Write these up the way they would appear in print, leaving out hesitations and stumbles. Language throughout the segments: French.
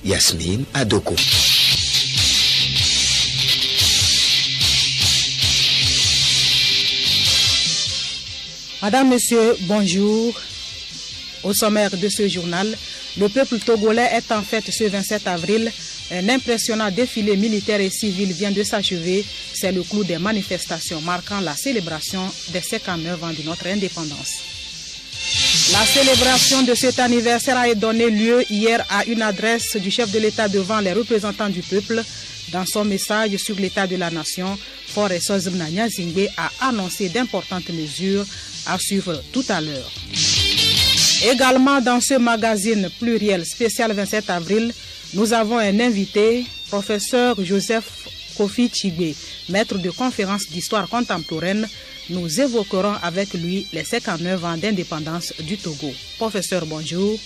Yasmine Adoko. Madame, Monsieur, bonjour. Au sommaire de ce journal, le peuple togolais est en fête ce 27 avril. Un impressionnant défilé militaire et civil vient de s'achever. C'est le clou des manifestations marquant la célébration des 59 ans de notre indépendance. La célébration de cet anniversaire a donné lieu hier à une adresse du chef de l'État devant les représentants du peuple. Dans son message sur l'état de la nation, Faure Sozimna Nyazingbe a annoncé d'importantes mesures à suivre tout à l'heure. Également dans ce magazine pluriel spécial 27 avril, nous avons un invité, professeur Joseph Kofi Chigbe, maître de conférences d'histoire contemporaine. Nous évoquerons avec lui les 59 ans d'indépendance du Togo. Professeur, bonjour.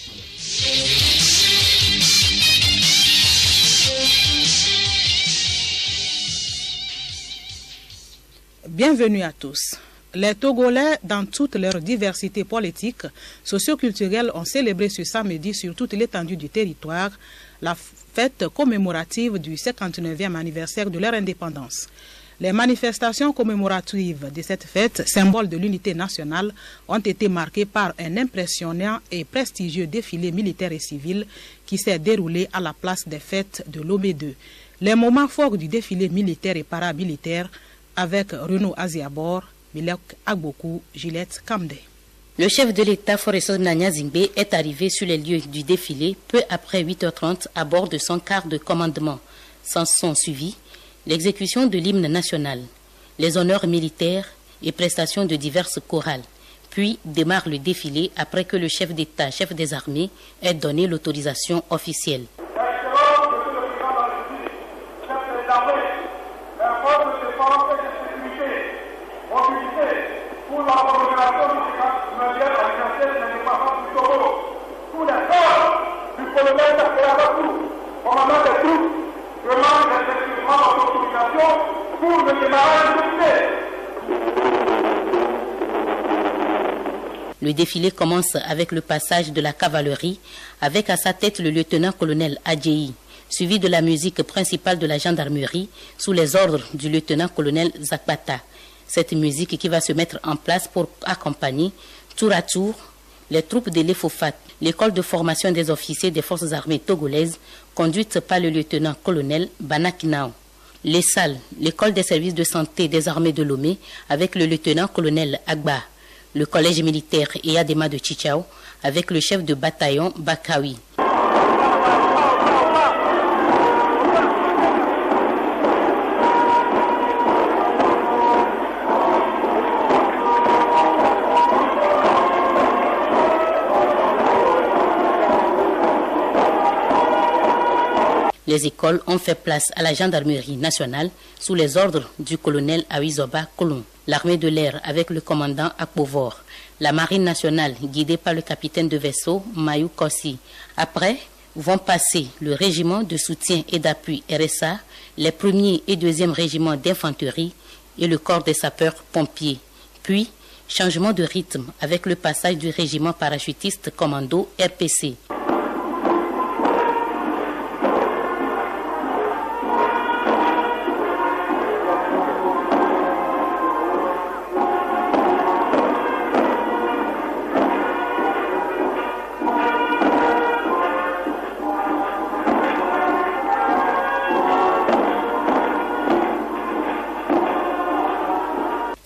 Bienvenue à tous. Les Togolais, dans toute leur diversité politique, socio-culturelle, ont célébré ce samedi sur toute l'étendue du territoire la fête commémorative du 59e anniversaire de leur indépendance. Les manifestations commémoratives de cette fête, symbole de l'unité nationale, ont été marquées par un impressionnant et prestigieux défilé militaire et civil qui s'est déroulé à la place des fêtes de Lomé 2. Les moments forts du défilé militaire et paramilitaire avec Renaud Aziabor, Milek Agbokou, Gillette Kamde. Le chef de l'État, Faure Sozimna Nyazingbe, est arrivé sur les lieux du défilé peu après 8h30 à bord de son car de commandement. S'en sont suivis l'exécution de l'hymne national, les honneurs militaires et prestations de diverses chorales. Puis démarre le défilé après que le chef d'État, chef des armées, ait donné l'autorisation officielle. Pour la commémoration du 59e anniversaire de l'indépendance du Togo, sous les ordres du colonel Takeyabatou, commandant des troupes, demande effectivement votre autorisation pour le démarrage du Le défilé commence avec le passage de la cavalerie, avec à sa tête le lieutenant-colonel Adjeyi, suivi de la musique principale de la gendarmerie sous les ordres du lieutenant-colonel Zakbata. Cette musique qui va se mettre en place pour accompagner tour à tour les troupes de l'EFOFAT, l'école de formation des officiers des forces armées togolaises, conduite par le lieutenant-colonel Banakinao. Les salles, l'école des services de santé des armées de Lomé avec le lieutenant-colonel Agba, le collège militaire Eyadema de Chichao avec le chef de bataillon Bakawi. Les écoles ont fait place à la gendarmerie nationale sous les ordres du colonel Awizoba Kolon, l'armée de l'air avec le commandant Akpovor, la marine nationale guidée par le capitaine de vaisseau Mayou Kossi. Après vont passer le régiment de soutien et d'appui RSA, les 1er et 2e régiments d'infanterie et le corps des sapeurs-pompiers. Puis, changement de rythme avec le passage du régiment parachutiste commando RPC.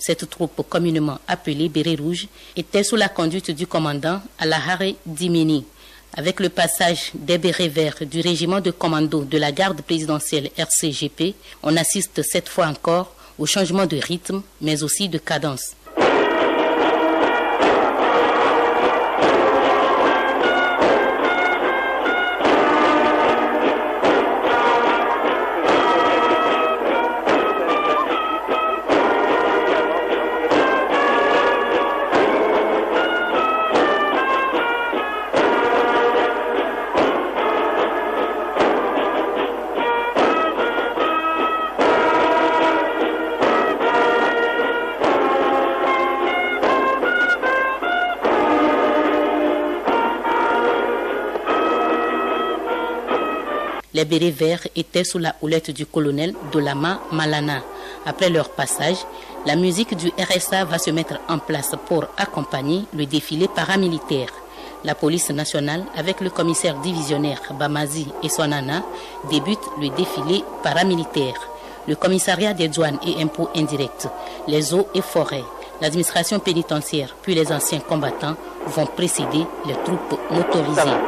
Cette troupe, communément appelée Béret Rouge, était sous la conduite du commandant Alahare Dimini. Avec le passage des bérets verts du régiment de commando de la garde présidentielle RCGP, on assiste cette fois encore au changement de rythme, mais aussi de cadence. Les bérets verts étaient sous la houlette du colonel Dolama Malana. Après leur passage, la musique du RSA va se mettre en place pour accompagner le défilé paramilitaire. La police nationale, avec le commissaire divisionnaire Bamazi et son nana, débute le défilé paramilitaire. Le commissariat des douanes et impôts indirects, les eaux et forêts, l'administration pénitentiaire, puis les anciens combattants vont précéder les troupes motorisées.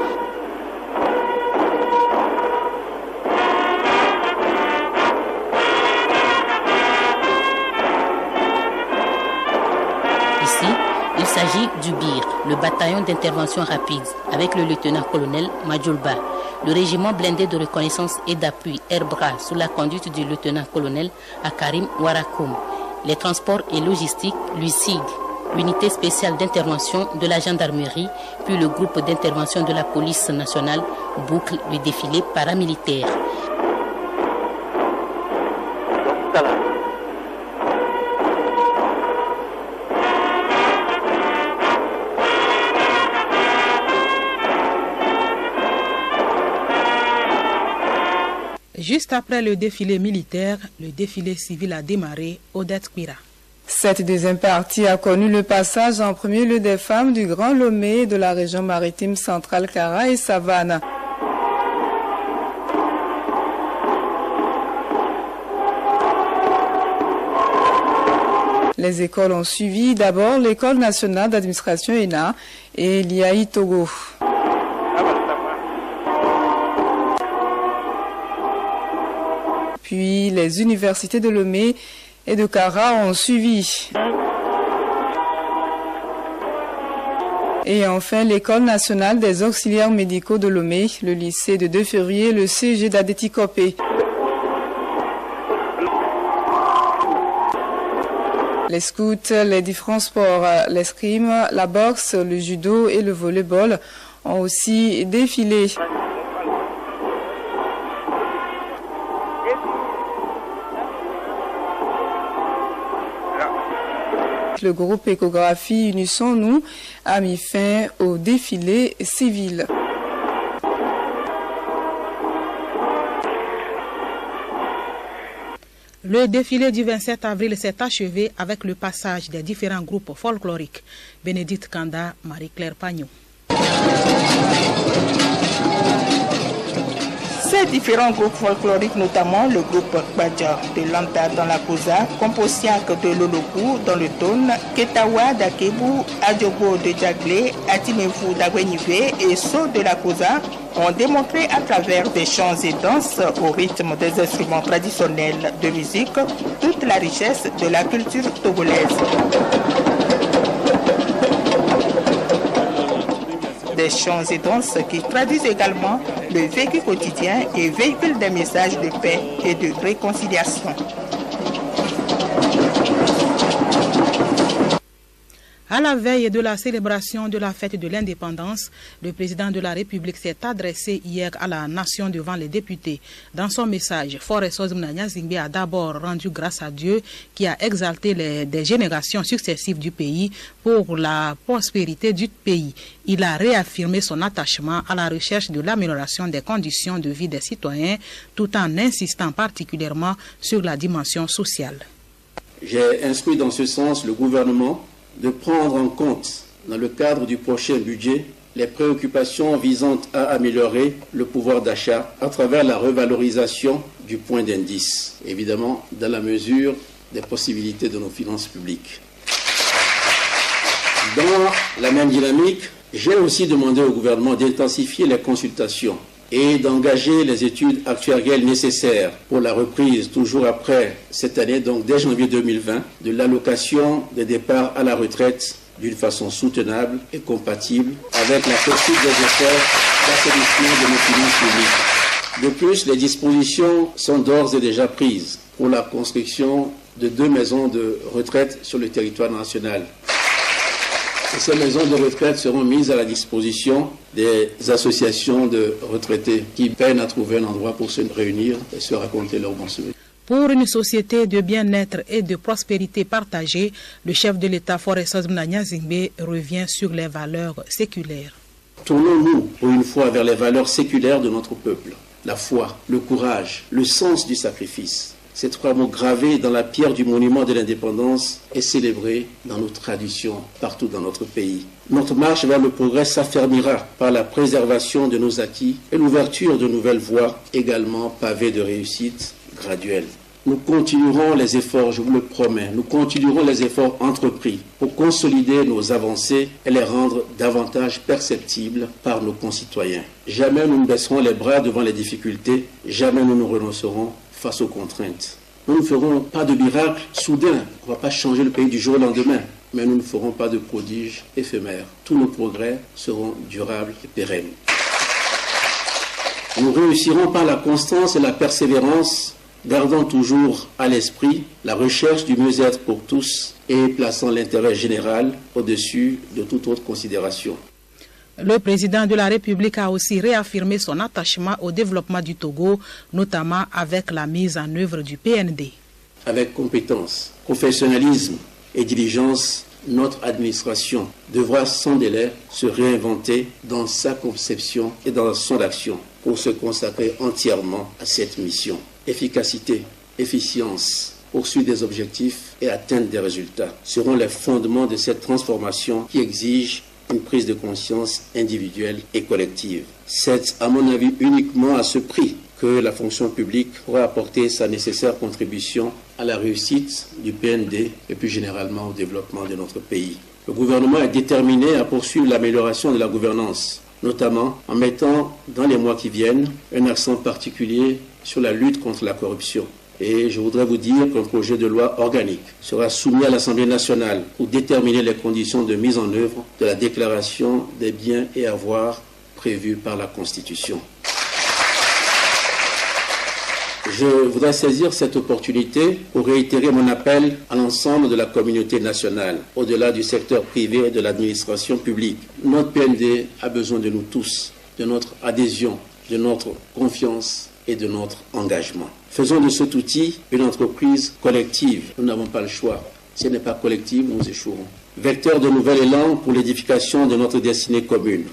Il s'agit du BIR, le bataillon d'intervention rapide, avec le lieutenant-colonel Madjoulba, le régiment blindé de reconnaissance et d'appui Airbra sous la conduite du lieutenant-colonel Akarim Warakoum, les transports et logistiques, l'USIG, l'unité spéciale d'intervention de la gendarmerie, puis le groupe d'intervention de la police nationale boucle le défilé paramilitaire. Juste après le défilé militaire, le défilé civil a démarré au Detquira. Cette deuxième partie a connu le passage en premier lieu des femmes du Grand Lomé de la région maritime centrale Kara et Savane. Les écoles ont suivi d'abord l'École nationale d'administration ENA et l'IAI Togo. Puis les universités de Lomé et de Kara ont suivi. Et enfin, l'École nationale des auxiliaires médicaux de Lomé, le lycée de 2 février, le CG d'Adétikopé. Les scouts, les différents sports, l'escrime, la boxe, le judo et le volleyball ont aussi défilé. Le groupe Échographie Unissons-nous a mis fin au défilé civil. Le défilé du 27 avril s'est achevé avec le passage des différents groupes folkloriques. Bénédicte Kanda, Marie-Claire Pagnon. Ces différents groupes folkloriques, notamment le groupe Badja de Lanta dans la Kouza, Komposiak de Lolokou dans le Tone, Ketawa d'Akebu, Adjobo de Djaglé, Atimefu d'Agwenivé et So de la Kouza ont démontré à travers des chants et danses au rythme des instruments traditionnels de musique toute la richesse de la culture togolaise. Des chants et danses qui traduisent également le vécu quotidien et véhiculent des messages de paix et de réconciliation. À la veille de la célébration de la fête de l'indépendance, le président de la République s'est adressé hier à la nation devant les députés. Dans son message, Faure Sozmna Zingbe a d'abord rendu grâce à Dieu qui a exalté des générations successives du pays pour la prospérité du pays. Il a réaffirmé son attachement à la recherche de l'amélioration des conditions de vie des citoyens tout en insistant particulièrement sur la dimension sociale. J'ai instruit dans ce sens le gouvernement de prendre en compte, dans le cadre du prochain budget, les préoccupations visant à améliorer le pouvoir d'achat à travers la revalorisation du point d'indice, évidemment dans la mesure des possibilités de nos finances publiques. Dans la même dynamique, j'ai aussi demandé au gouvernement d'intensifier les consultations et d'engager les études actuarielles nécessaires pour la reprise, toujours après cette année, donc dès janvier 2020, de l'allocation des départs à la retraite d'une façon soutenable et compatible avec la poursuite des efforts d'assainissement de nos finances publiques. De plus, les dispositions sont d'ores et déjà prises pour la construction de 2 maisons de retraite sur le territoire national. Et ces maisons de retraite seront mises à la disposition des associations de retraités qui peinent à trouver un endroit pour se réunir et se raconter leurs bons souvenirs. Pour une société de bien-être et de prospérité partagée, le chef de l'État Faure Sozmna Zingbe revient sur les valeurs séculaires. Tournons-nous pour une fois vers les valeurs séculaires de notre peuple. la foi, le courage, le sens du sacrifice. Ces trois mots gravés dans la pierre du monument de l'indépendance est célébré dans nos traditions partout dans notre pays. Notre marche vers le progrès s'affermira par la préservation de nos acquis et l'ouverture de nouvelles voies également pavées de réussite graduelle. Nous continuerons les efforts, je vous le promets, nous continuerons les efforts entrepris pour consolider nos avancées et les rendre davantage perceptibles par nos concitoyens. Jamais nous ne baisserons les bras devant les difficultés, jamais nous ne renoncerons face aux contraintes. Nous ne ferons pas de miracle soudain, on ne va pas changer le pays du jour au lendemain, mais nous ne ferons pas de prodiges éphémères. Tous nos progrès seront durables et pérennes. Nous réussirons par la constance et la persévérance, gardant toujours à l'esprit la recherche du mieux-être pour tous et plaçant l'intérêt général au-dessus de toute autre considération. Le président de la République a aussi réaffirmé son attachement au développement du Togo, notamment avec la mise en œuvre du PND. Avec compétence, professionnalisme et diligence, notre administration devra sans délai se réinventer dans sa conception et dans son action pour se consacrer entièrement à cette mission. Efficacité, efficience, poursuite des objectifs et atteinte des résultats seront les fondements de cette transformation qui exige une prise de conscience individuelle et collective. C'est, à mon avis, uniquement à ce prix que la fonction publique pourra apporter sa nécessaire contribution à la réussite du PND et plus généralement au développement de notre pays. Le gouvernement est déterminé à poursuivre l'amélioration de la gouvernance, notamment en mettant dans les mois qui viennent un accent particulier sur la lutte contre la corruption. Et je voudrais vous dire qu'un projet de loi organique sera soumis à l'Assemblée nationale pour déterminer les conditions de mise en œuvre de la déclaration des biens et avoirs prévue par la Constitution. Je voudrais saisir cette opportunité pour réitérer mon appel à l'ensemble de la communauté nationale, au-delà du secteur privé et de l'administration publique. Notre PND a besoin de nous tous, de notre adhésion, de notre confiance et de notre engagement. Faisons de cet outil une entreprise collective. Nous n'avons pas le choix. Si elle n'est pas collective, nous échouerons. Vecteur de nouvel élan pour l'édification de notre destinée commune.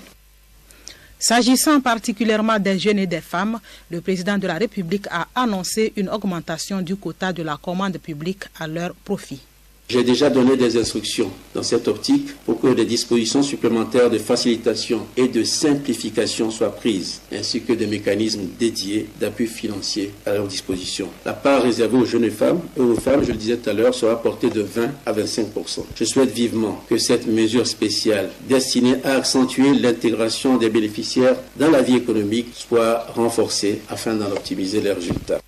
S'agissant particulièrement des jeunes et des femmes, le président de la République a annoncé une augmentation du quota de la commande publique à leur profit. J'ai déjà donné des instructions dans cette optique pour que des dispositions supplémentaires de facilitation et de simplification soient prises, ainsi que des mécanismes dédiés d'appui financier à leur disposition. La part réservée aux jeunes femmes et aux femmes, je le disais tout à l'heure, sera portée de 20 à 25%. Je souhaite vivement que cette mesure spéciale destinée à accentuer l'intégration des bénéficiaires dans la vie économique soit renforcée afin d'en optimiser les résultats.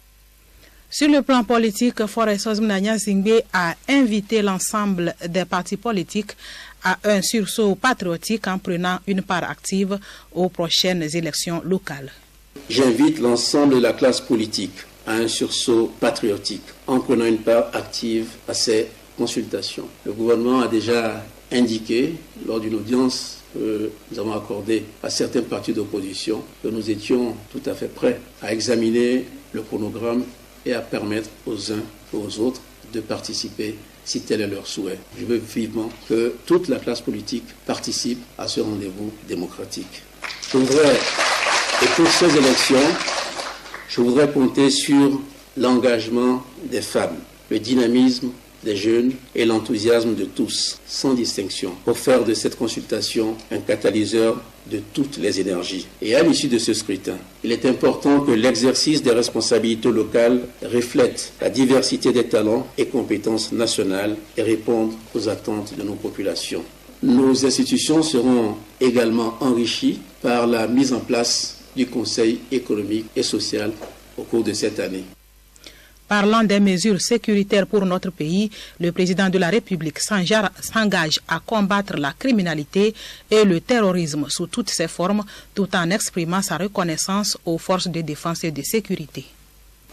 Sur le plan politique, Forest Osmnania Zingbe a invité l'ensemble des partis politiques à un sursaut patriotique en prenant une part active aux prochaines élections locales. J'invite l'ensemble de la classe politique à un sursaut patriotique en prenant une part active à ces consultations. Le gouvernement a déjà indiqué lors d'une audience que nous avons accordée à certains partis d'opposition que nous étions tout à fait prêts à examiner le chronogramme et à permettre aux uns et aux autres de participer si tel est leur souhait. Je veux vivement que toute la classe politique participe à ce rendez-vous démocratique. Et pour ces élections, je voudrais compter sur l'engagement des femmes, le dynamisme des jeunes et l'enthousiasme de tous, sans distinction, pour faire de cette consultation un catalyseur de toutes les énergies. Et à l'issue de ce scrutin, il est important que l'exercice des responsabilités locales reflète la diversité des talents et compétences nationales et réponde aux attentes de nos populations. Nos institutions seront également enrichies par la mise en place du Conseil économique et social au cours de cette année. Parlant des mesures sécuritaires pour notre pays, le président de la République s'engage à combattre la criminalité et le terrorisme sous toutes ses formes, tout en exprimant sa reconnaissance aux forces de défense et de sécurité.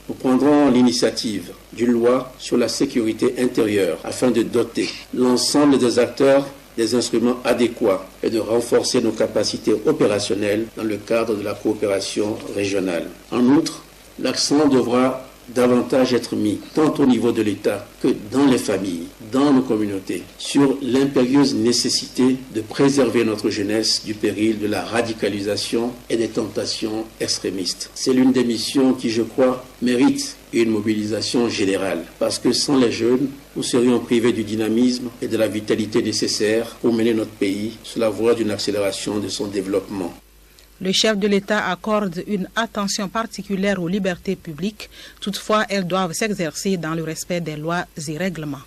Nous prendrons l'initiative d'une loi sur la sécurité intérieure afin de doter l'ensemble des acteurs des instruments adéquats et de renforcer nos capacités opérationnelles dans le cadre de la coopération régionale. En outre, l'accent devra davantage être mis, tant au niveau de l'État que dans les familles, dans nos communautés, sur l'impérieuse nécessité de préserver notre jeunesse du péril de la radicalisation et des tentations extrémistes. C'est l'une des missions qui, je crois, mérite une mobilisation générale, parce que sans les jeunes, nous serions privés du dynamisme et de la vitalité nécessaires pour mener notre pays sur la voie d'une accélération de son développement. Le chef de l'État accorde une attention particulière aux libertés publiques. Toutefois, elles doivent s'exercer dans le respect des lois et règlements.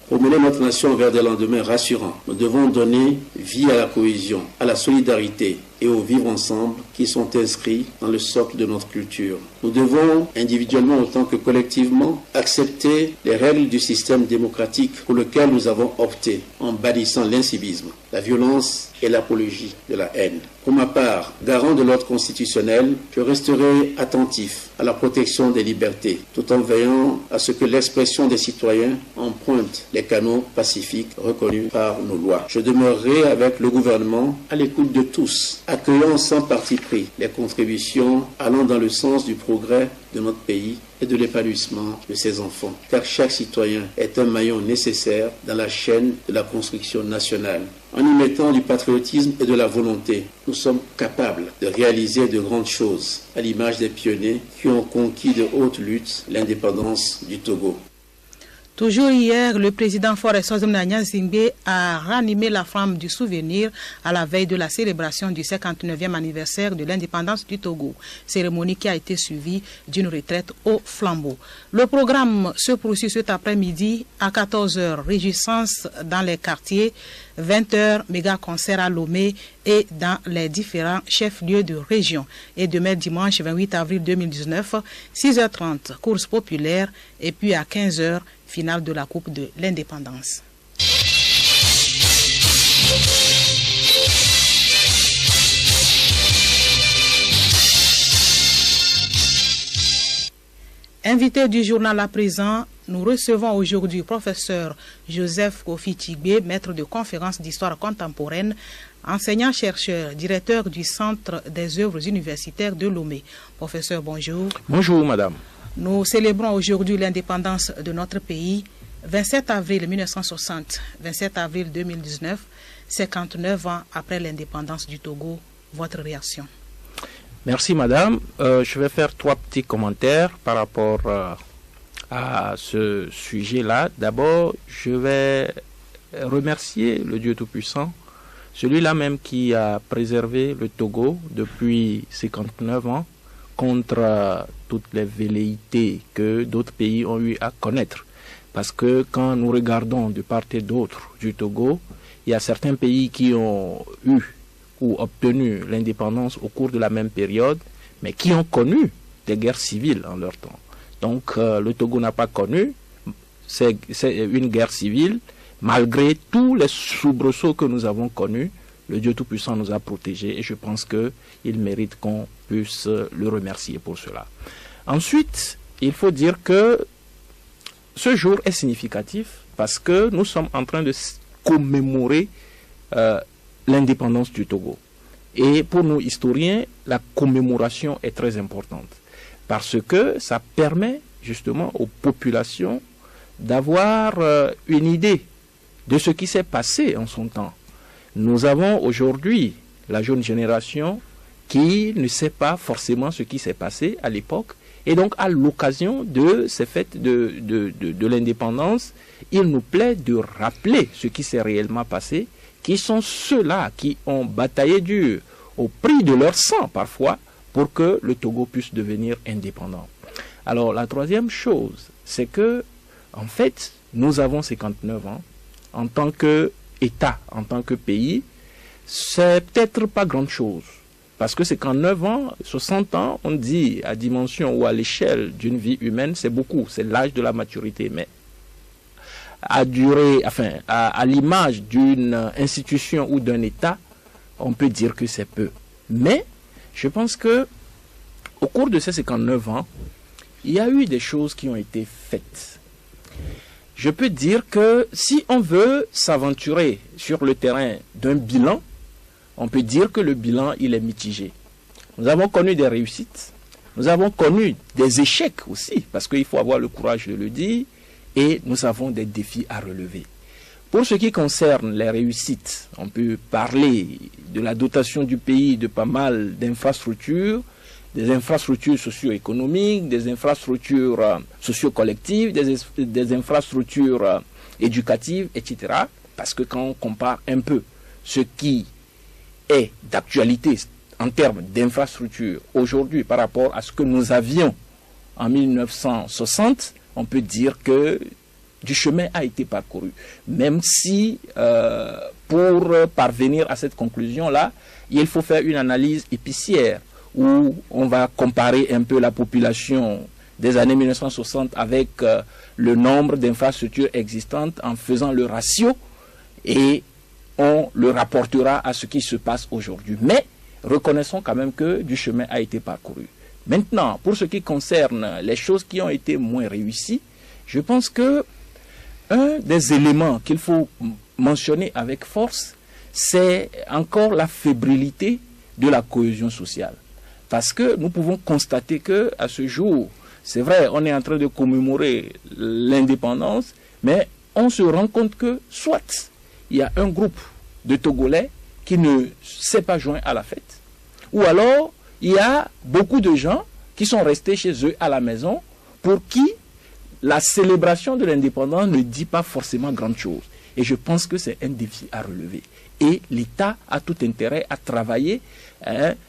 Pour mener notre nation vers des lendemains rassurants, nous devons donner vie à la cohésion, à la solidarité et au vivre ensemble qui sont inscrits dans le socle de notre culture. Nous devons, individuellement autant que collectivement, accepter les règles du système démocratique pour lequel nous avons opté en bannissant l'incivisme, la violence et l'apologie de la haine. Pour ma part, garant de l'ordre constitutionnel, je resterai attentif à la protection des libertés, tout en veillant à ce que l'expression des citoyens emprunte les canaux pacifiques reconnus par nos lois. Je demeurerai avec le gouvernement à l'écoute de tous, accueillant sans parti pris les contributions allant dans le sens du progrès de notre pays et de l'épanouissement de ses enfants, car chaque citoyen est un maillon nécessaire dans la chaîne de la construction nationale. En y mettant du patriotisme et de la volonté, nous sommes capables de réaliser de grandes choses, à l'image des pionniers qui ont conquis de haute lutte l'indépendance du Togo. Toujours hier, le président Faure Sozomna Zingbe a ranimé la flamme du souvenir à la veille de la célébration du 59e anniversaire de l'indépendance du Togo, cérémonie qui a été suivie d'une retraite au flambeau. Le programme se poursuit cet après-midi à 14h, réjouissance dans les quartiers, 20h, méga concert à Lomé et dans les différents chefs-lieux de région. Et demain, dimanche 28 avril 2019, 6h30, course populaire et puis à 15h, finale de la Coupe de l'Indépendance. Invité du journal à présent, nous recevons aujourd'hui professeur Joseph Kofi Tigbe, maître de conférences d'histoire contemporaine, enseignant-chercheur, directeur du Centre des œuvres universitaires de Lomé. Professeur, bonjour. Bonjour, madame. Nous célébrons aujourd'hui l'indépendance de notre pays. 27 avril 1960, 27 avril 2019, 59 ans après l'indépendance du Togo. Votre réaction? Merci, madame. Je vais faire 3 petits commentaires par rapport à ce sujet-là. D'abord, je vais remercier le Dieu Tout-Puissant, celui-là même qui a préservé le Togo depuis 59 ans contre toutes les velléités que d'autres pays ont eu à connaître. Parce que quand nous regardons de part et d'autre du Togo, il y a certains pays qui ont eu ou obtenu l'indépendance au cours de la même période, mais qui ont connu des guerres civiles en leur temps. Donc le Togo n'a pas connu c'est une guerre civile, malgré tous les soubresauts que nous avons connus. Le Dieu Tout-Puissant nous a protégés et je pense qu'il mérite qu'on puisse le remercier pour cela. Ensuite, il faut dire que ce jour est significatif parce que nous sommes en train de commémorer l'indépendance du Togo. Et pour nous historiens, la commémoration est très importante parce que ça permet justement aux populations d'avoir une idée de ce qui s'est passé en son temps. Nous avons aujourd'hui la jeune génération qui ne sait pas forcément ce qui s'est passé à l'époque. Et donc, à l'occasion de ces fêtes de l'indépendance, il nous plaît de rappeler ce qui s'est réellement passé, qui sont ceux-là qui ont bataillé dur, au prix de leur sang parfois, pour que le Togo puisse devenir indépendant. Alors, la troisième chose, c'est que, en fait, nous avons 59 ans, en tant qu'État, en tant que pays, c'est peut-être pas grand-chose. Parce que c'est qu'en 9 ans, 60 ans, on dit à dimension ou à l'échelle d'une vie humaine, c'est beaucoup, c'est l'âge de la maturité. Mais à l'image d'une institution ou d'un État, on peut dire que c'est peu. Mais je pense que au cours de ces 59 ans, il y a eu des choses qui ont été faites. Je peux dire que si on veut s'aventurer sur le terrain d'un bilan, on peut dire que le bilan, il est mitigé. Nous avons connu des réussites, Nous avons connu des échecs aussi, parce qu'il faut avoir le courage de le dire, et nous avons des défis à relever. Pour ce qui concerne les réussites, on peut parler de la dotation du pays de pas mal d'infrastructures, des infrastructures socio-économiques, des infrastructures socio-collectives, des infrastructures éducatives, etc. Parce que quand on compare un peu ce qui est d'actualité en termes d'infrastructures aujourd'hui par rapport à ce que nous avions en 1960, on peut dire que du chemin a été parcouru. Même si, pour parvenir à cette conclusion-là, il faut faire une analyse épicière où on va comparer un peu la population des années 1960 avec le nombre d'infrastructures existantes en faisant le ratio et on le rapportera à ce qui se passe aujourd'hui. Mais reconnaissons quand même que du chemin a été parcouru. Maintenant, pour ce qui concerne les choses qui ont été moins réussies, je pense que un des éléments qu'il faut mentionner avec force, c'est encore la fébrilité de la cohésion sociale. Parce que nous pouvons constater que à ce jour, c'est vrai, on est en train de commémorer l'indépendance, mais on se rend compte que soit il y a un groupe de Togolais qui ne s'est pas joint à la fête, ou alors il y a beaucoup de gens qui sont restés chez eux à la maison pour qui la célébration de l'indépendance ne dit pas forcément grande chose. Et je pense que c'est un défi à relever. Et l'État a tout intérêt à travailler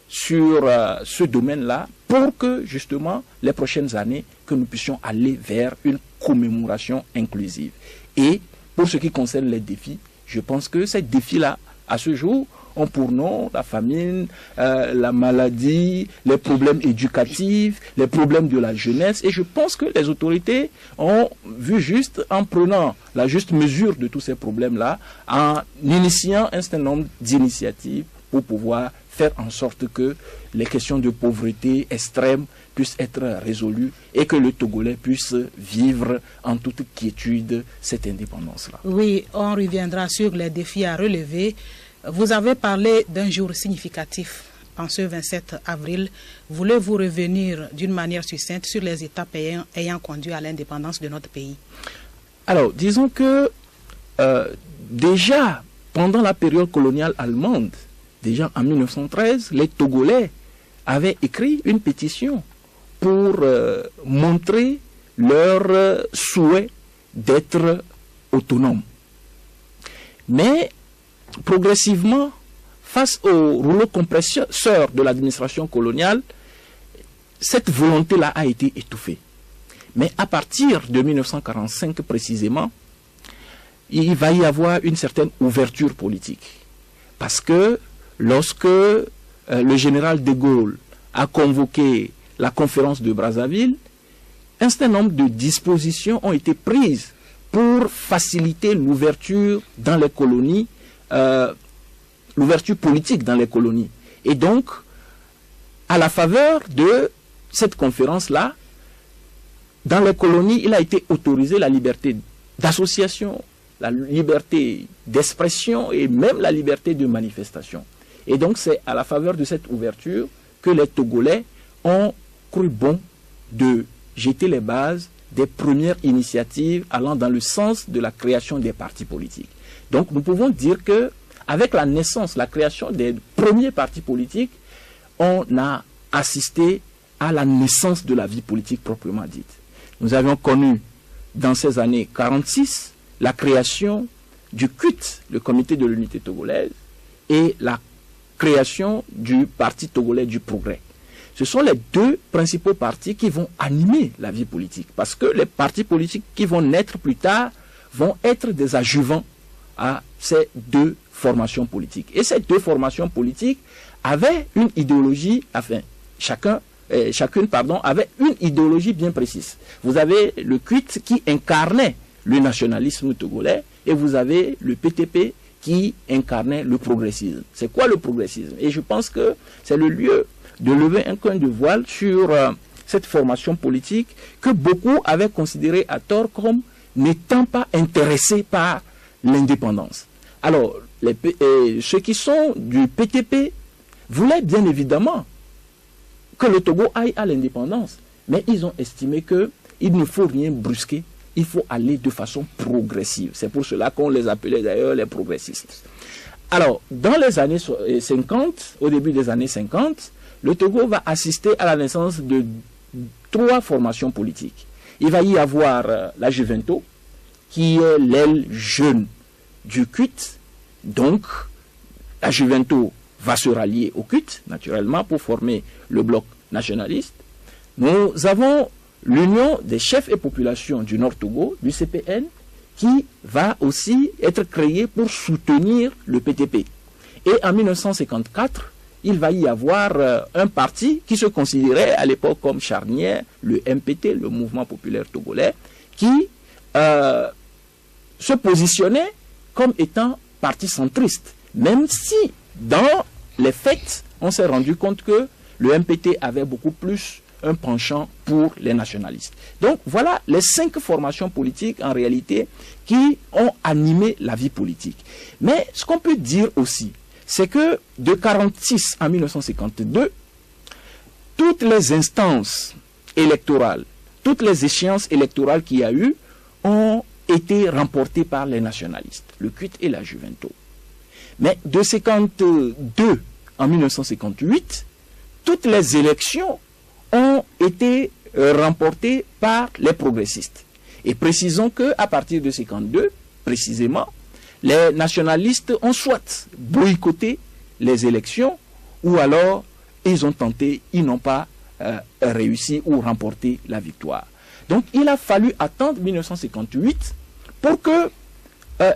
sur ce domaine-là pour que, justement, les prochaines années, que nous puissions aller vers une commémoration inclusive. Et pour ce qui concerne les défis, je pense que ces défis-là, à ce jour, ont pour nom la famine, la maladie, les problèmes éducatifs, les problèmes de la jeunesse. Et je pense que les autorités ont vu juste en prenant la juste mesure de tous ces problèmes-là, en initiant un certain nombre d'initiatives pour pouvoir faire en sorte que les questions de pauvreté extrême puissent être résolues et que le Togolais puisse vivre en toute quiétude cette indépendance-là. Oui, on reviendra sur les défis à relever. Vous avez parlé d'un jour significatif en ce 27 avril. Voulez-vous revenir d'une manière succincte sur les étapes ayant conduit à l'indépendance de notre pays? Alors, disons que déjà pendant la période coloniale allemande, déjà en 1913, les Togolais avaient écrit une pétition pour montrer leur souhait d'être autonomes. Mais progressivement, face au rouleau compresseur de l'administration coloniale, cette volonté-là a été étouffée. Mais à partir de 1945 précisément, il va y avoir une certaine ouverture politique. Parce que lorsque le général de Gaulle a convoqué la conférence de Brazzaville, un certain nombre de dispositions ont été prises pour faciliter l'ouverture dans les colonies, l'ouverture politique dans les colonies. Et donc, à la faveur de cette conférence-là, dans les colonies, il a été autorisé la liberté d'association, la liberté d'expression et même la liberté de manifestation. Et donc, c'est à la faveur de cette ouverture que les Togolais ont cru bon de jeter les bases des premières initiatives allant dans le sens de la création des partis politiques. Donc, nous pouvons dire que avec la naissance, la création des premiers partis politiques, on a assisté à la naissance de la vie politique proprement dite. Nous avions connu dans ces années 46 la création du CUT, le Comité de l'Unité Togolaise, et la création du Parti Togolais du Progrès. Ce sont les deux principaux partis qui vont animer la vie politique, parce que les partis politiques qui vont naître plus tard vont être des adjuvants à ces deux formations politiques. Et ces deux formations politiques avaient une idéologie, enfin, chacune avait une idéologie bien précise. Vous avez le CUT qui incarnait le nationalisme togolais et vous avez le PTP qui incarnait le progressisme. C'est quoi le progressisme? Et je pense que c'est le lieu de lever un coin de voile sur cette formation politique que beaucoup avaient considérée à tort comme n'étant pas intéressés par l'indépendance. Alors, ceux qui sont du PTP voulaient bien évidemment que le Togo aille à l'indépendance. Mais ils ont estimé qu'il ne faut rien brusquer, il faut aller de façon progressive. C'est pour cela qu'on les appelait d'ailleurs les progressistes. Alors, dans les années 50, au début des années 50, le Togo va assister à la naissance de 3 formations politiques. Il va y avoir la Juvento, qui est l'aile jeune du CUT. Donc, la Juvento va se rallier au CUT, naturellement, pour former le bloc nationaliste. Nous avons l'Union des chefs et populations du Nord Togo, du CPN, qui va aussi être créée pour soutenir le PTP. Et en 1954, il va y avoir un parti qui se considérait à l'époque comme charnière, le MPT, le Mouvement populaire togolais, qui se positionnait comme étant parti centriste, même si dans les faits, on s'est rendu compte que le MPT avait beaucoup plus un penchant pour les nationalistes. Donc voilà les 5 formations politiques en réalité qui ont animé la vie politique. Mais ce qu'on peut dire aussi, c'est que de 1946 à 1952, toutes les instances électorales, toutes les échéances électorales qu'il y a eu ont été remportées par les nationalistes, le CUT et la Juvento. Mais de 1952 en 1958, toutes les élections ont été remportées par les progressistes. Et précisons qu'à partir de 1952, précisément, les nationalistes ont soit boycotté les élections ou alors ils ont tenté, ils n'ont pas réussi ou remporté la victoire. Donc il a fallu attendre 1958 pour que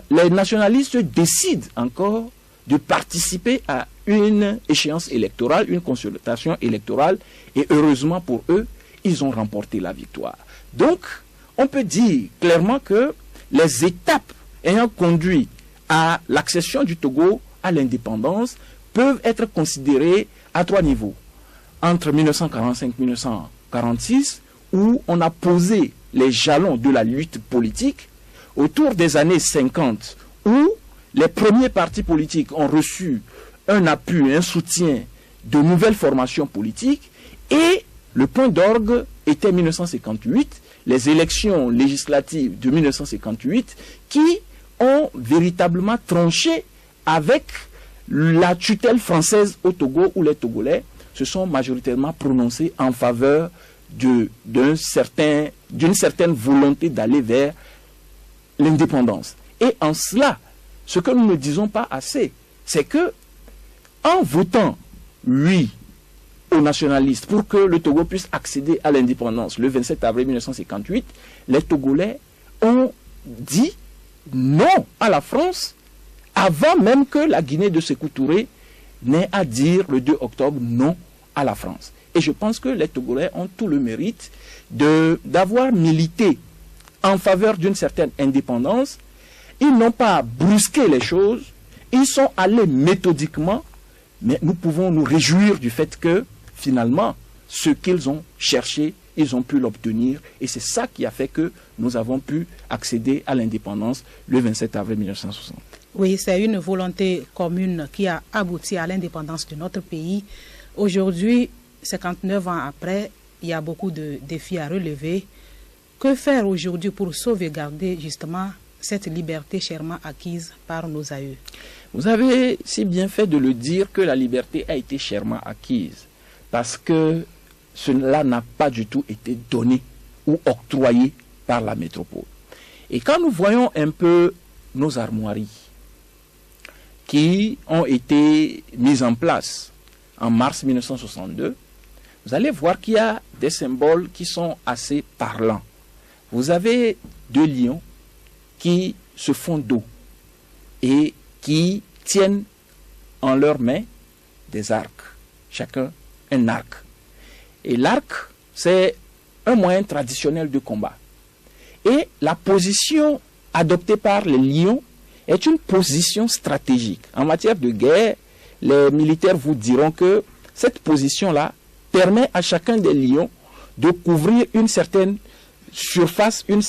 les nationalistes décident encore de participer à une échéance électorale, une consultation électorale, et heureusement pour eux, ils ont remporté la victoire. Donc, on peut dire clairement que les étapes ayant conduit à l'accession du Togo à l'indépendance peuvent être considérées à 3 niveaux. Entre 1945 et 1946, où on a posé les jalons de la lutte politique, autour des années 50, où les premiers partis politiques ont reçu un appui, un soutien de nouvelles formations politiques, et le point d'orgue était 1958, les élections législatives de 1958, qui ont véritablement tranché avec la tutelle française au Togo, où les Togolais se sont majoritairement prononcés en faveur d'une certaine volonté d'aller vers l'indépendance. Et en cela, ce que nous ne disons pas assez, c'est que en votant oui aux nationalistes pour que le Togo puisse accéder à l'indépendance le 27 avril 1958, les Togolais ont dit non à la France avant même que la Guinée de Sékou Touré n'ait à dire le 2 octobre non à la France. Et je pense que les Togolais ont tout le mérite d'avoir milité en faveur d'une certaine indépendance. Ils n'ont pas brusqué les choses, ils sont allés méthodiquement, mais nous pouvons nous réjouir du fait que finalement, ce qu'ils ont cherché, ils ont pu l'obtenir, et c'est ça qui a fait que nous avons pu accéder à l'indépendance le 27 avril 1960. Oui, c'est une volonté commune qui a abouti à l'indépendance de notre pays. Aujourd'hui, 59 ans après, il y a beaucoup de défis à relever. Que faire aujourd'hui pour sauvegarder justement cette liberté chèrement acquise par nos aïeux? Vous avez si bien fait de le dire que la liberté a été chèrement acquise, parce que cela n'a pas du tout été donné ou octroyé par la métropole. Et quand nous voyons un peu nos armoiries qui ont été mises en place en mars 1962, vous allez voir qu'il y a des symboles qui sont assez parlants. Vous avez 2 lions qui se font dos et qui tiennent en leurs mains des arcs, chacun un arc. Et l'arc, c'est un moyen traditionnel de combat. Et la position adoptée par les lions est une position stratégique. En matière de guerre, les militaires vous diront que cette position-là permet à chacun des lions de couvrir une certaine surface, un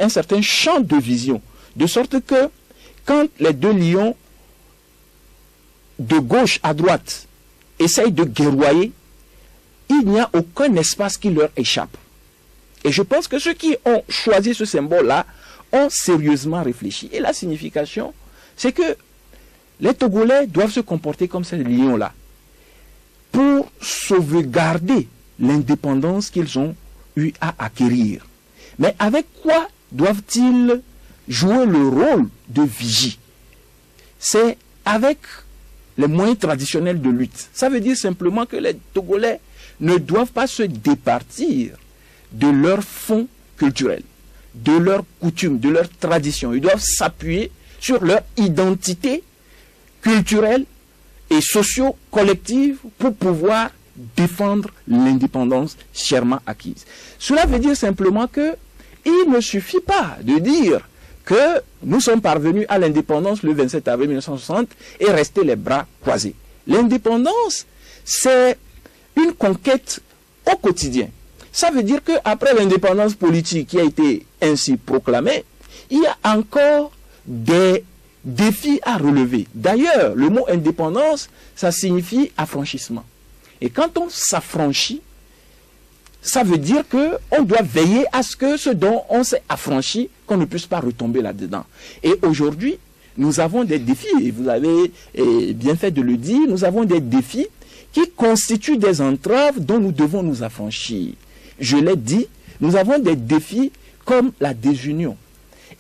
certain champ de vision. De sorte que quand les 2 lions de gauche à droite essayent de guerroyer, il n'y a aucun espace qui leur échappe. Et je pense que ceux qui ont choisi ce symbole-là ont sérieusement réfléchi. Et la signification, c'est que les Togolais doivent se comporter comme ces lions-là pour sauvegarder l'indépendance qu'ils ont eu à acquérir. Mais avec quoi doivent-ils jouer le rôle de vigie? C'est avec les moyens traditionnels de lutte. Ça veut dire simplement que les Togolais ne doivent pas se départir de leur fond culturel, de leurs coutumes, de leurs traditions. Ils doivent s'appuyer sur leur identité culturelle et socio-collective pour pouvoir défendre l'indépendance chèrement acquise. Cela veut dire simplement que il ne suffit pas de dire que nous sommes parvenus à l'indépendance le 27 avril 1960 et rester les bras croisés. L'indépendance, c'est une conquête au quotidien. Ça veut dire qu'après l'indépendance politique qui a été ainsi proclamée, il y a encore des défis à relever. D'ailleurs, le mot indépendance, ça signifie affranchissement. Et quand on s'affranchit, ça veut dire qu'on doit veiller à ce que ce dont on s'est affranchi, qu'on ne puisse pas retomber là-dedans. Et aujourd'hui, nous avons des défis, et vous avez bien fait de le dire, nous avons des défis qui constituent des entraves dont nous devons nous affranchir. Je l'ai dit, nous avons des défis comme la désunion.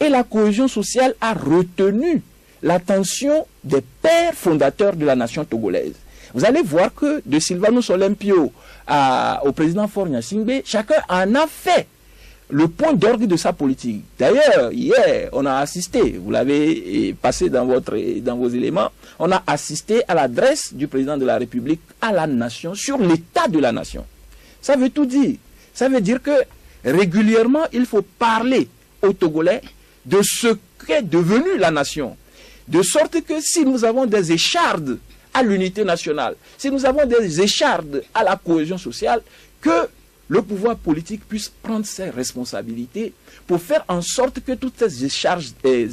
Et la cohésion sociale a retenu l'attention des pères fondateurs de la nation togolaise. Vous allez voir que de Sylvanus Olympio au président Faure Gnassingbé, chacun en a fait le point d'orgue de sa politique. D'ailleurs, hier, on a assisté, vous l'avez passé dans vos éléments, on a assisté à l'adresse du président de la République à la nation sur l'état de la nation. Ça veut tout dire. Ça veut dire que régulièrement, il faut parler aux Togolais de ce qu'est devenue la nation. De sorte que si nous avons des échardes à l'unité nationale, si nous avons des échardes à la cohésion sociale, que le pouvoir politique puisse prendre ses responsabilités pour faire en sorte que toutes ces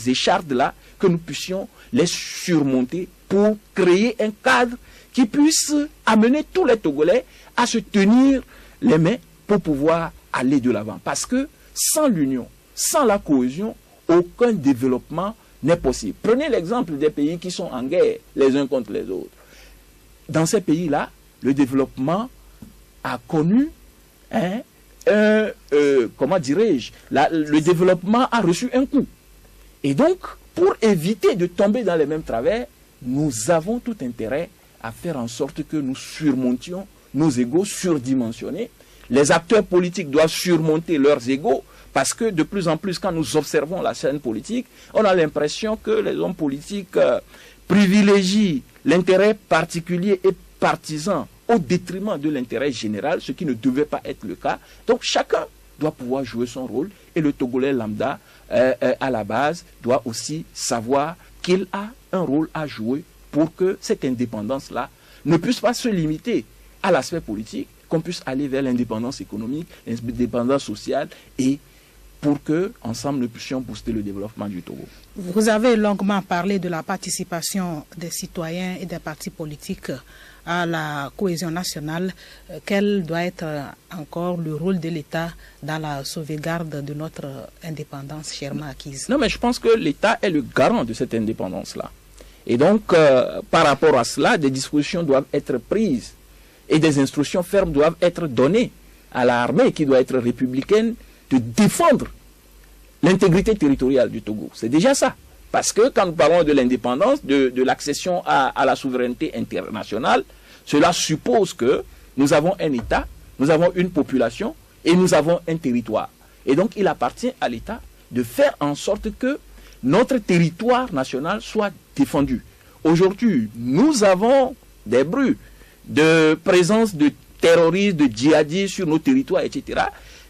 échardes-là, que nous puissions les surmonter pour créer un cadre qui puisse amener tous les Togolais à se tenir les mains pour pouvoir aller de l'avant. Parce que sans l'union, sans la cohésion, aucun développement n'est possible. Prenez l'exemple des pays qui sont en guerre les uns contre les autres. Dans ces pays-là, le développement a connu comment dirais-je, le développement a reçu un coup. Et donc, pour éviter de tomber dans les mêmes travers, nous avons tout intérêt à faire en sorte que nous surmontions nos égos surdimensionnés. Les acteurs politiques doivent surmonter leurs égos parce que de plus en plus, quand nous observons la scène politique, on a l'impression que les hommes politiques privilégient l'intérêt particulier et partisan au détriment de l'intérêt général, ce qui ne devait pas être le cas. Donc chacun doit pouvoir jouer son rôle et le Togolais lambda, à la base, doit aussi savoir qu'il a un rôle à jouer pour que cette indépendance-là ne puisse pas se limiter à l'aspect politique, qu'on puisse aller vers l'indépendance économique, l'indépendance sociale et pour que, ensemble, nous puissions booster le développement du Togo. Vous avez longuement parlé de la participation des citoyens et des partis politiques à la cohésion nationale. Quel doit être encore le rôle de l'État dans la sauvegarde de notre indépendance chèrement acquise? Non, mais je pense que l'État est le garant de cette indépendance-là. Et donc, par rapport à cela, des dispositions doivent être prises et des instructions fermes doivent être données à l'armée qui doit être républicaine de défendre l'intégrité territoriale du Togo. C'est déjà ça. Parce que quand nous parlons de l'indépendance, de l'accession à la souveraineté internationale, cela suppose que nous avons un État, nous avons une population et nous avons un territoire. Et donc il appartient à l'État de faire en sorte que notre territoire national soit défendu. Aujourd'hui, nous avons des bruits de présence de terroristes, de djihadistes sur nos territoires, etc.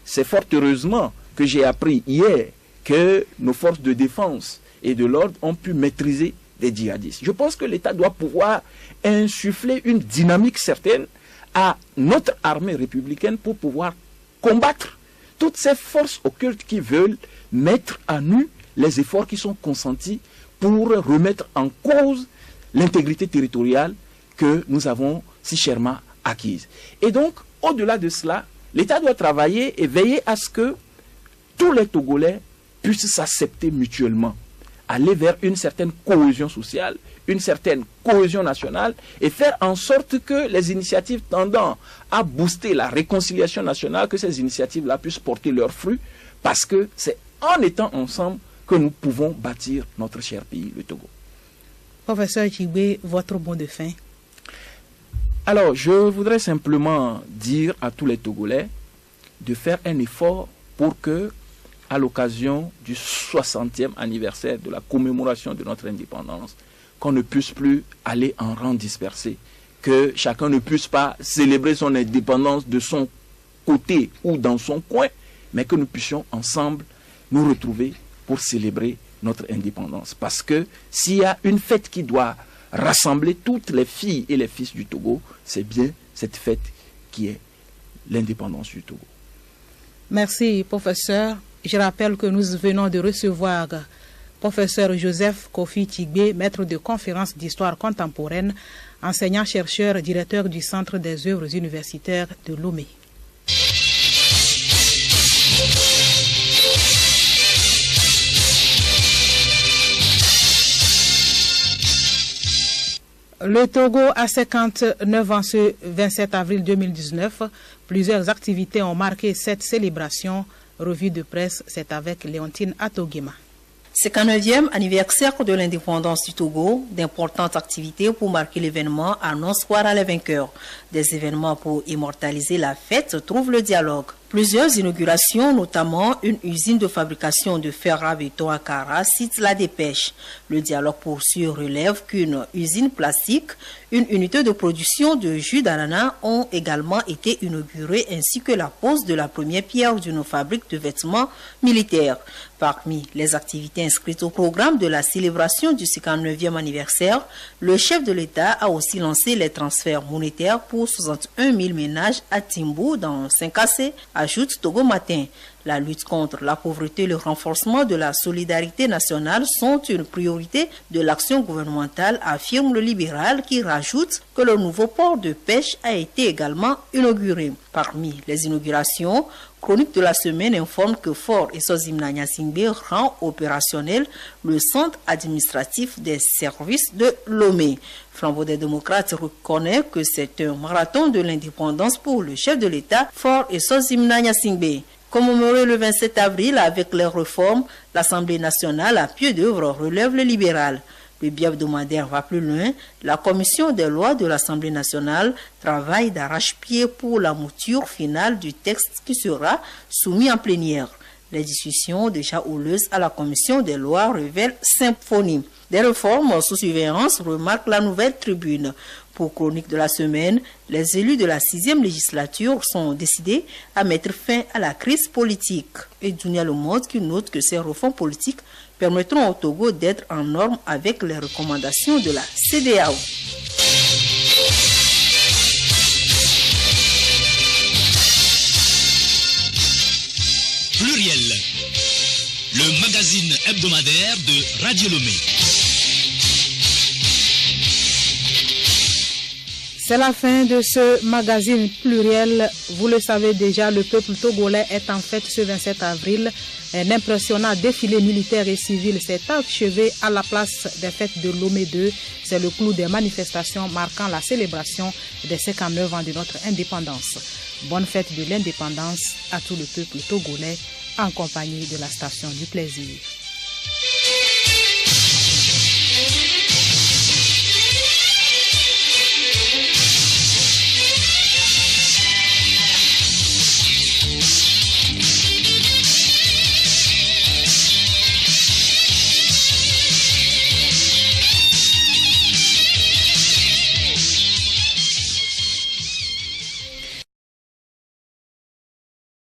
C'est fort heureusement que j'ai appris hier que nos forces de défense et de l'ordre ont pu maîtriser des djihadistes. Je pense que l'État doit pouvoir insuffler une dynamique certaine à notre armée républicaine pour pouvoir combattre toutes ces forces occultes qui veulent mettre à nu les efforts qui sont consentis pour remettre en cause l'intégrité territoriale que nous avons si chèrement acquise. Et donc, au-delà de cela, l'État doit travailler et veiller à ce que tous les Togolais puissent s'accepter mutuellement, aller vers une certaine cohésion sociale, une certaine cohésion nationale et faire en sorte que les initiatives tendant à booster la réconciliation nationale, que ces initiatives-là puissent porter leurs fruits, parce que c'est en étant ensemble que nous pouvons bâtir notre cher pays, le Togo. Professeur Tchibé, votre mot de fin. Alors, je voudrais simplement dire à tous les Togolais de faire un effort pour que, à l'occasion du 60e anniversaire de la commémoration de notre indépendance, qu'on ne puisse plus aller en rang dispersé, que chacun ne puisse pas célébrer son indépendance de son côté ou dans son coin, mais que nous puissions ensemble nous retrouver pour célébrer notre indépendance. Parce que s'il y a une fête qui doit rassembler toutes les filles et les fils du Togo, c'est bien cette fête qui est l'indépendance du Togo. Merci, professeur. Je rappelle que nous venons de recevoir professeur Joseph Kofi Tchibé, maître de conférences d'histoire contemporaine, enseignant-chercheur, directeur du Centre des œuvres universitaires de Lomé. Le Togo a 59 ans ce 27 avril 2019. Plusieurs activités ont marqué cette célébration. Revue de presse, c'est avec Léontine Atogema. 59e anniversaire de l'indépendance du Togo, d'importantes activités pour marquer l'événement annoncent Soir à les vainqueurs. Des événements pour immortaliser la fête trouvent le dialogue. Plusieurs inaugurations, notamment une usine de fabrication de fer à béton à Kara, cite la dépêche. Le dialogue poursuit relève qu'une usine plastique, une unité de production de jus d'ananas ont également été inaugurées, ainsi que la pose de la première pierre d'une fabrique de vêtements militaires. Parmi les activités inscrites au programme de la célébration du 59e anniversaire, le chef de l'État a aussi lancé les transferts monétaires pour 61 000 ménages à Timbou dans 5AC, ajoute Togo Matin. La lutte contre la pauvreté et le renforcement de la solidarité nationale sont une priorité de l'action gouvernementale, affirme le libéral qui rajoute que le nouveau port de pêche a été également inauguré. Parmi les inaugurations, Chronique de la semaine informe que Fort et Sozimna Nyasingbe rend opérationnel le centre administratif des services de Lomé. Flambeau des démocrates reconnaît que c'est un marathon de l'indépendance pour le chef de l'État, Fort et Sozimna Nyasingbe. Commémoré le 27 avril avec les réformes, l'Assemblée nationale à pied d'œuvre relève le libéral. Le bi-hebdomadaire va plus loin. La commission des lois de l'Assemblée nationale travaille d'arrache-pied pour la mouture finale du texte qui sera soumis en plénière. Les discussions déjà houleuses à la commission des lois révèlent symphonie. Des réformes sous surveillance, remarque la nouvelle tribune. Pour Chronique de la semaine, les élus de la 6e législature sont décidés à mettre fin à la crise politique. Et Dunia Le Monde qui note que ces réformes politiques permettront au Togo d'être en norme avec les recommandations de la CEDEAO. Pluriel, le magazine hebdomadaire de Radio Lomé. C'est la fin de ce magazine pluriel. Vous le savez déjà, le peuple togolais est en fête ce 27 avril. Un impressionnant défilé militaire et civil s'est achevé à la place des fêtes de Lomé 2. C'est le clou des manifestations marquant la célébration des 59 ans de notre indépendance. Bonne fête de l'indépendance à tout le peuple togolais en compagnie de la station du plaisir.